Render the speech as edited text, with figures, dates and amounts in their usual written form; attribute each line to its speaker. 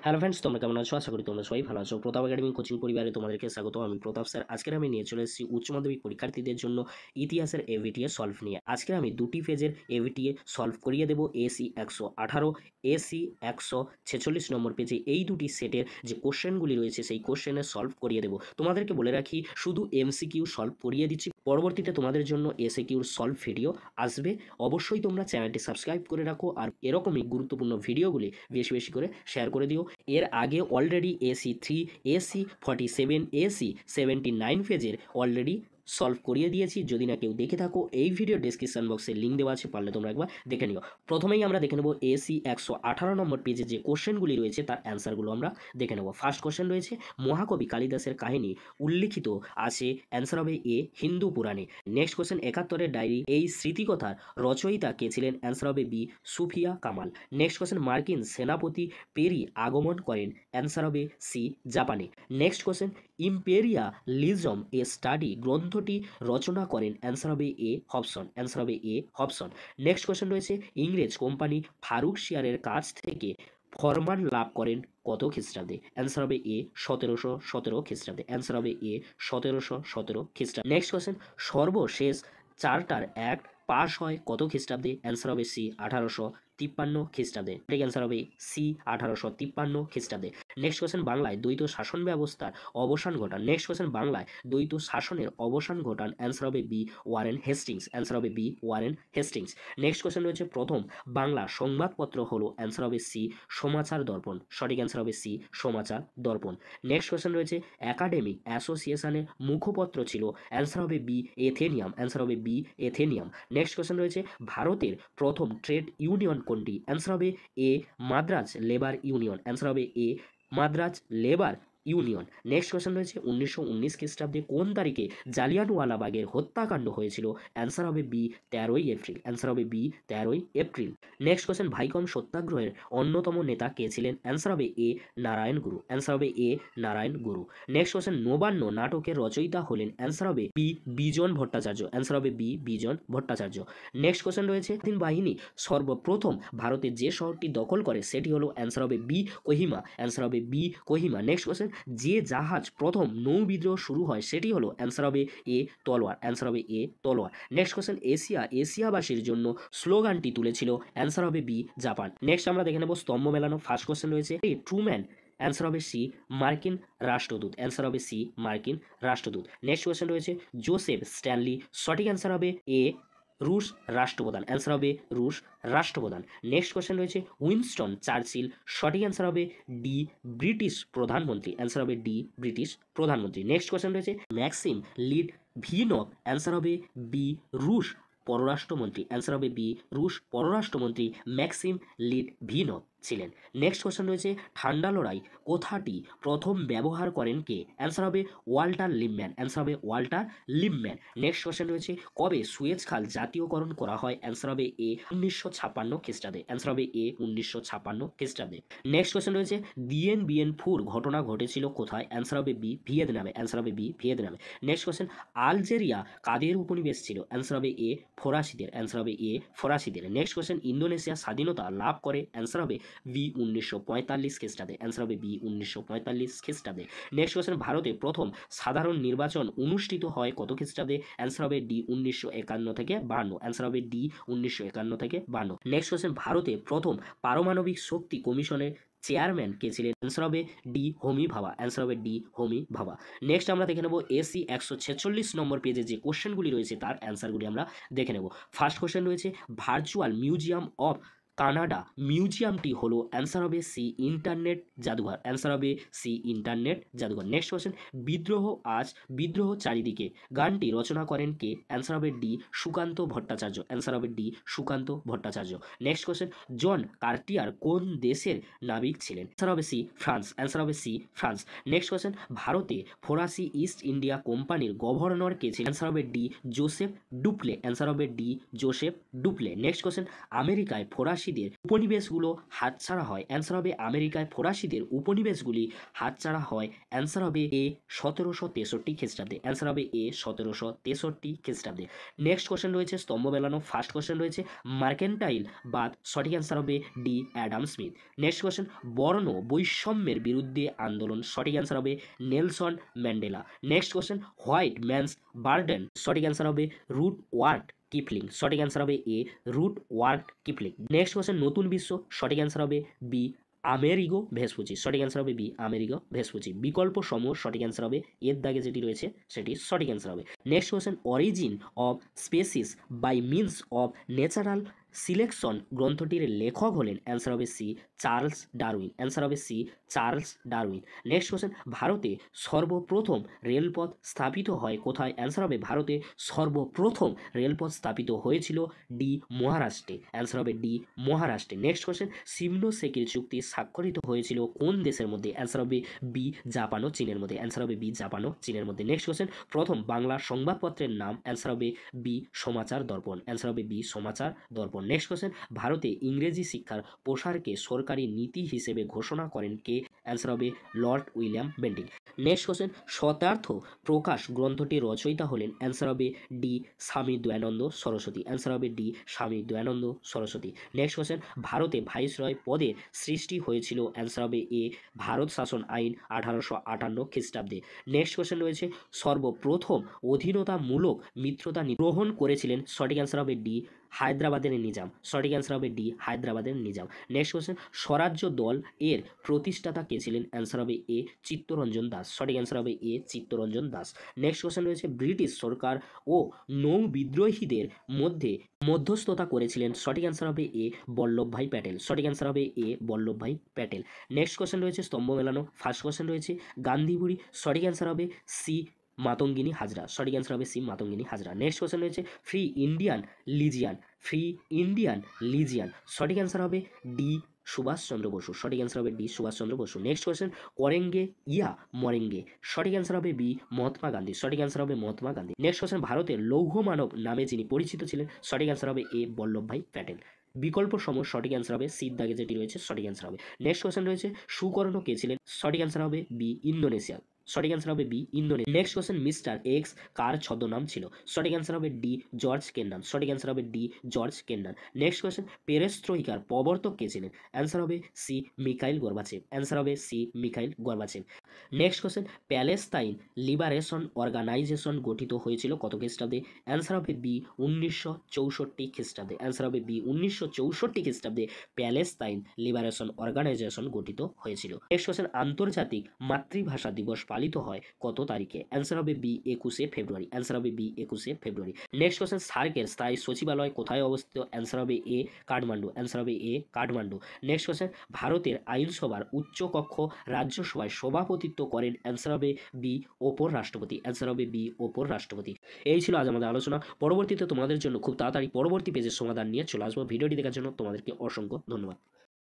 Speaker 1: Hello friends, তোমরা কেমন আছো? আশা করি তোমরা সবাই ভালো আছো। প্রতাপ একাডেমি কোচিং পরিবারে তোমাদেরকে স্বাগত। আমি প্রতাপ স্যার। আজকের আমি নিয়ে চলে এসেছি উচ্চ মাধ্যমিক পরীক্ষার্থীদের জন্য ইতিহাসের এভিটিএ সলভ নিয়ে। আজকে আমি দুটি পেজের এভিটিএ সলভ করিয়ে দেবো। এসি 118, এসি 146 নম্বর পেজে এই দুটি সেটের যে কোশ্চেনগুলি রয়েছে সেই কোশ্চেনের সলভ করিয়ে দেবো। তোমাদেরকে বলে রাখি, শুধু এমসিকিউ সলভ করিয়ে দিচ্ছি। পরবর্তীতে তোমাদের জন্য এসিকিউর সলভ ভিডিও আসবে। অবশ্যই তোমরা চ্যানেলটি সাবস্ক্রাইব করে রাখো আর এরকমই গুরুত্বপূর্ণ ভিডিওগুলি বেশি বেশি করে শেয়ার করে দিও। এর আগে অলরেডি এসি 3, এসি 47, এসি 79 পেজের অলরেডি সলভ করিয়ে দিয়েছি। যদি না কেউ দেখে থাকো, এই ভিডিও ডেসক্রিপশন বক্সে লিঙ্ক দেওয়া আছে, পারলে তোমরা একবার দেখে নিও। প্রথমেই আমরা দেখে নেব এসি 118 নম্বর পেজে যে কোশ্চেনগুলি রয়েছে তার অ্যান্সারগুলো আমরা দেখে নেব। ফার্স্ট কোশ্চেন রয়েছে, মহাকবি কালিদাসের কাহিনী উল্লিখিত আছে, অ্যান্সার হবে এ, হিন্দু পুরাণে। নেক্সট কোশ্চেন, 71-এর ডায়েরি এই স্মৃতিকথার রচয়িতা কে ছিলেন? অ্যান্সার হবে B, Sufia Kamal. Next question, মার্কিন সেনাপতি পেরি আগমন করেন? অ্যান্সার হবে সি, জাপানে। Next question, imperialism a study গ্রন্থটি রচনা করেন? অ্যান্সার হবে এ, হবসন। অ্যান্সার হবে এ, হবসন। নেক্সট কোশ্চেন রয়েছে, ইংরেজ কোম্পানি ফারুকশিয়ারের কাছ থেকে ফরমান লাভ করেন কত খ্রিস্টাব্দে? অ্যান্সার হবে এ, 1717 খ্রিস্টাব্দে। অ্যান্সার হবে এ, 1717 খ্রিস্টাব্দে। নেক্সট কোশ্চেন, সর্বশেষ চার্টার অ্যাক্ট পাস হয় কত খ্রিস্টাব্দে? অ্যান্সার হবে সি, 1853 খ্রিস্টাব্দে। ঠিক অ্যান্সার হবে সি, 1853 খ্রিস্টাব্দে। নেক্সট কোশ্চেন, বাংলায় দ্বৈত শাসন ব্যবস্থার অবসান ঘটান? নেক্সট কোশ্চেন, বাংলায় দ্বৈত শাসনের অবসান ঘটান? অ্যান্সার হবে বি, ওয়ারেন হেস্টিংস। অ্যান্সার হবে B, Warren Hastings. Next question রয়েছে, প্রথম বাংলা সংবাদপত্র হলো? অ্যান্সার হবে সি, সমাচার দর্পণ। সঠিক অ্যান্সার হবে সি, সমাচার দর্পণ। নেক্সট কোশ্চেন রয়েছে, একাডেমিক অ্যাসোসিয়েশনের মুখপত্র ছিল? অ্যান্সার হবে বি, এথেনিয়াম। অ্যান্সার হবে বি, এথেনিয়াম। নেক্সট কোশ্চেন রয়েছে, ভারতের প্রথম ট্রেড ইউনিয়ন কোনটি? অ্যান্সার হবে A, Madras labour union. Answer হবে A, Madras labour union. Next question রয়েছে, 1919 খ্রিস্টাব্দে কোন তারিখে জালিয়ানওয়ালাবাগের হত্যাকাণ্ড হয়েছিল? অ্যান্সার হবে বি, 13ই এপ্রিল। অ্যান্সার হবে বি, 13ই এপ্রিল। নেক্সট কোশ্চেন, ভাইকম সত্যাগ্রহের অন্যতম নেতা কে ছিলেন? অ্যান্সার হবে এ, নারায়ণ গুরু। অ্যান্সার হবে এ, নারায়ণ গুরু। নেক্সট কোশ্চেন, নবান্ন নাটকের রচয়িতা হলেন? অ্যান্সার হবে বি, বিজন ভট্টাচার্য। অ্যান্সার হবে বি, বিজন ভট্টাচার্য। নেক্সট কোশ্চেন রয়েছে, স্বাধীন বাহিনী সর্বপ্রথম ভারতের যে শহরটি দখল করে সেটি হলো? অ্যান্সার হবে বি, কোহিমা। অ্যান্সার হবে বি, কোহিমা। নেক্সট কোশ্চেন, যে জাহাজ প্রথম নৌ বিদ্রোহ শুরু হয় সেটি হলো? অ্যান্সার হবে এ, তলোয়ার। অ্যান্সার হবে এ, তলোয়ার। নেক্সট কোশ্চেন, এশিয়াবাসীর জন্য স্লোগানটি তুলেছিল? অ্যান্সার হবে বি, জাপান। নেক্সট আমরা দেখে নেব স্তম্ভ মেলানো। ফার্স্ট কোশ্চেন রয়েছে, ট্রুম্যান অ্যান্সার হবে সি, মার্কিন রাষ্ট্রদূত। অ্যান্সার হবে সি, মার্কিন রাষ্ট্রদূত। নেক্সট কোশ্চেন রয়েছে, জোসেফ স্ট্যানলি সঠিক অ্যান্সার হবে এ, রুশ রাষ্ট্রপ্রধান। অ্যান্সার হবে রুশ রাষ্ট্রপ্রধান। নেক্সট কোশ্চেন রয়েছে, উইনস্টন চার্চিল সঠিক অ্যান্সার হবে ডি, ব্রিটিশ প্রধানমন্ত্রী। অ্যান্সার হবে ডি, ব্রিটিশ প্রধানমন্ত্রী। নেক্সট কোশ্চেন রয়েছে, ম্যাক্সিম লিড ভিনক অ্যান্সার হবে বি, রুশ পররাষ্ট্রমন্ত্রী। অ্যান্সার হবে বি, রুশ পররাষ্ট্রমন্ত্রী ম্যাক্সিম লিড ভিনক ছিলেন। নেক্সট কোশ্চেন রয়েছে, ঠান্ডা লড়াই কথাটি প্রথম ব্যবহার করেন কে? অ্যান্সার হবে ওয়াল্টার লিপম্যান। অ্যান্সার হবে ওয়াল্টার লিপম্যান। নেক্সট কোশ্চেন রয়েছে, কবে সুয়েজ খাল জাতীয়করণ করা হয়? অ্যান্সার হবে এ, 1956 খ্রিস্টাব্দে। অ্যান্সার হবে এ, 1956 খ্রিস্টাব্দে। নেক্সট কোশ্চেন রয়েছে, দিয়েন বিয়েন ফুর ঘটনা ঘটেছিল কোথায়? অ্যান্সার হবে বি, ভিয়েতনামে। অ্যান্সার হবে বি, ভিয়েতনামে। নেক্সট কোশ্চেন, আলজেরিয়া কাদের উপনিবেশ ছিল? অ্যান্সার হবে এ, ফরাসিদের। অ্যান্সার হবে এ, ফরাসিদের। নেক্সট কোশ্চেন, ইন্দোনেশিয়া স্বাধীনতা লাভ করে? অ্যান্সার হবে বি, 1945 খ্রিস্টাব্দে। অ্যান্সার হবে বি, 1945 খ্রিস্টাব্দে। নেক্সট কোশ্চেন, ভারতে প্রথম সাধারণ নির্বাচন অনুষ্ঠিত হয় কত খ্রিস্টাব্দে? অ্যান্সার হবে ডি, 1951 থেকে 52। অ্যান্সার হবে ডি, 1951 থেকে 52। নেক্সট কোশ্চেন, ভারতে প্রথম পারমাণবিক শক্তি কমিশনের চেয়ারম্যান কে ছিলেন? অ্যান্সার হবে ডি, হোমি ভাবা। অ্যান্সার হবে ডি, হোমি ভাবা। নেক্সট আমরা দেখে নেব এসি 146 নম্বর পেজে যে কোশ্চেনগুলি রয়েছে তার অ্যান্সারগুলি আমরা দেখে নেব। ফার্স্ট কোশ্চেন রয়েছে, ভার্চুয়াল মিউজিয়াম অফ কানাডা মিউজিয়ামটি হলো? অ্যান্সার হবে সি, ইন্টারনেট জাদুঘর। অ্যান্সার হবে সি, ইন্টারনেট জাদুঘর। নেক্সট কোশ্চেন, বিদ্রোহ আজ বিদ্রোহ চারিদিকে গানটি রচনা করেন কে? অ্যান্সার হবে ডি, সুকান্ত ভট্টাচার্য। অ্যান্সার হবে D, Sukanta Bhattacharya. Next question, John Cartier কোন দেশের নাবিক ছিলেন? অ্যান্সার হবে সি, ফ্রান্স। অ্যান্সার হবে সি, ফ্রান্স। নেক্সট কোশ্চেন, ভারতে ফরাসি ইস্ট ইন্ডিয়া কোম্পানির গভর্নর কে ছিলেন? অ্যান্সার হবে ডি, জোসেফ ডুপ্লে। অ্যান্সার হবে ডি, জোসেফ ডুপ্লে। নেক্সট কোশ্চেন, আমেরিকায় ফরাসি ফরাসিদের উপনিবেশগুলো হাতছাড়া হয়? অ্যান্সার হবে আমেরিকায় ফরাসিদের উপনিবেশগুলি হাতছাড়া হয়। অ্যান্সার হবে এ 1763 খ্রিস্টাব্দে। অ্যান্সার হবে এ 1763 খ্রিস্টাব্দে। নেক্সট কোশ্চেন রয়েছে স্তম্ভ মেলানো। ফার্স্ট কোশ্চেন রয়েছে মার্কেন্টাইল বাদ, সঠিক অ্যান্সার হবে D Adam Smith. Next question বর্ণ বৈষম্যের বিরুদ্ধে আন্দোলন, সঠিক অ্যান্সার হবে Nelson Mandela. Next question white man's burden, সঠিক অ্যান্সার হবে রুট ওয়ার্ড কিপলিং, সঠিক অ্যান্সার হবে A Rudyard Kipling. Next question নতুন বিশ্ব, সঠিক অ্যান্সার হবে বি আমেরিগো ভেসপুচি, সঠিক অ্যান্সার হবে বি আমেরিগো ভেসপুচি। বিকল্প সমূহ, সঠিক অ্যান্সার হবে এর দাগে যেটি রয়েছে সেটি সঠিক অ্যান্সার হবে। Next question origin of species by means of natural selection গ্রন্থটির লেখক হলেন, অ্যান্সার হবে সি চার্লস ডারউইন, অ্যান্সার হবে C Charles Darwin. Next question ভারতে সর্বপ্রথম রেলপথ স্থাপিত হয় কোথায়? অ্যান্সার হবে ভারতে সর্বপ্রথম রেলপথ স্থাপিত হয়েছিল ডি মহারাষ্ট্রে, অ্যান্সার হবে ডি মহারাষ্ট্রে। নেক্সট কোশ্চেন সিমনোসেকির চুক্তি স্বাক্ষরিত হয়েছিল কোন দেশের মধ্যে? অ্যান্সার হবে বি জাপান ও চীনের মধ্যে, অ্যান্সার হবে বি জাপান ও চীনের মধ্যে। নেক্সট কোশ্চেন প্রথম বাংলা সংবাদপত্রের নাম? অ্যান্সার হবে বি সমাচার দর্পণ, অ্যান্সার হবে বি সমাচার দর্পণ। নেক্সট কোশ্চেন ভারতে ইংরেজি শিক্ষার প্রসারকে সরকারি নীতি হিসেবে ঘোষণা করেন কে? অ্যান্সার হবে Lord William Bentinck. Next question শতার্থ প্রকাশ গ্রন্থটির রচয়িতা হলেন, অ্যান্সার হবে ডি স্বামী দয়ানন্দ সরস্বতী, অ্যান্সার হবে D Swami Dayanand Saraswati. Next question ভারতে ভাইসরয় পদের সৃষ্টি হয়েছিল, অ্যান্সার হবে এ ভারত শাসন আইন 1858 খ্রিস্টাব্দে। নেক্সট কোশ্চেন রয়েছে সর্বপ্রথম অধীনতামূলক মিত্রতা গ্রহণ করেছিলেন, সঠিক অ্যান্সার হবে ডি হায়দ্রাবাদের নিজাম, সঠিক অ্যান্সার হবে ডি হায়দ্রাবাদের নিজাম। নেক্সট কোশ্চেন স্বরাজ্য দল এর প্রতিষ্ঠাতা কে ছিলেন? অ্যান্সার হবে এ চিত্তরঞ্জন দাস, সঠিক অ্যান্সার হবে এ চিত্তরঞ্জন দাস। নেক্সট কোশ্চেন রয়েছে ব্রিটিশ সরকার ও নৌ বিদ্রোহীদের মধ্যে মধ্যস্থতা করেছিলেন, সঠিক অ্যান্সার হবে এ বল্লভভাই প্যাটেল, সঠিক অ্যান্সার হবে এ বল্লভভাই প্যাটেল। নেক্সট কোশ্চেন রয়েছে স্তম্ভ মেলানো। ফার্স্ট কোশ্চেন রয়েছে গান্ধীবুড়ি, সঠিক অ্যান্সার হবে সি মাতঙ্গিনী হাজরা, সঠিক অ্যান্সার হবে C Matangini Hazra. Next question রয়েছে free Indian legion, free Indian legion, সঠিক অ্যান্সার হবে ডি সুভাষচন্দ্র বসু, সঠিক অ্যান্সার হবে D Subhas Chandra Bose. Next question করেঙ্গে ইয়া মরেঙ্গে, সঠিক অ্যান্সার হবে বি মহাত্মা গান্ধী, সঠিক অ্যান্সার হবে মহাত্মা গান্ধী। নেক্সট কোশ্চেন ভারতের লৌহ মানব নামে যিনি পরিচিত ছিলেন, সঠিক অ্যান্সার হবে এ বল্লভভাই প্যাটেল। বিকল্প সমূহ, সঠিক অ্যান্সার হবে সির দাগে যেটি রয়েছে সঠিক অ্যান্সার হবে। নেক্সট কোশ্চেন রয়েছে সুকর্ণ কে ছিলেন? সঠিক অ্যান্সার হবে বি ইন্দোনেশিয়া, সঠিক অ্যান্সার হবে B Indonesia. Next question mister X কার ছদ্মনাম ছিল? সঠিক অ্যান্সার হবে ডি জর্জ কেন্ডান, সঠিক অ্যান্সার হবে D George Kennan. Next question পেরেস্ট্রোইকার প্রবর্তক কে ছিলেন? অ্যান্সার হবে সি মিখাইল গর্বাচেভ, অ্যান্সার হবে C Mikhail Gorbachev. Next question Palestine Liberation Organisation গঠিত হয়েছিল কত খ্রিস্টাব্দে? অ্যান্সার হবে বি 1964 খ্রিস্টাব্দে, অ্যান্সার হবে বি 1964 খ্রিস্টাব্দে প্যালেস্তাইন লিবারেশন অর্গানাইজেশন গঠিত হয়েছিল। নেক্সট কোশ্চেন আন্তর্জাতিক মাতৃভাষা দিবস পালিত হয় কত তারিখে? অ্যান্সার হবে বি 21 ফেব্রুয়ারি, অ্যান্সার হবে বি 21 ফেব্রুয়ারি। নেক্সট কোশ্চেন সার্কের স্থায়ী সচিবালয় কোথায় অবস্থিত? অ্যান্সার হবে এ কাঠমান্ডু, অ্যান্সার হবে এ কাঠমান্ডু। নেক্সট কোশ্চেন ভারতের আইনসভার উচ্চকক্ষ রাজ্যসভায় সভাপতিত্ব করেন, অ্যান্সার হবে বি ওপর রাষ্ট্রপতি, অ্যান্সার হবে বি ওপর রাষ্ট্রপতি। এই ছিল আজ আমাদের আলোচনা। পরবর্তীতে তোমাদের জন্য খুব তাড়াতাড়ি পরবর্তী পেজের সমাধান নিয়ে চলে আসবো। ভিডিওটি দেখার জন্য তোমাদেরকে অসংখ্য ধন্যবাদ।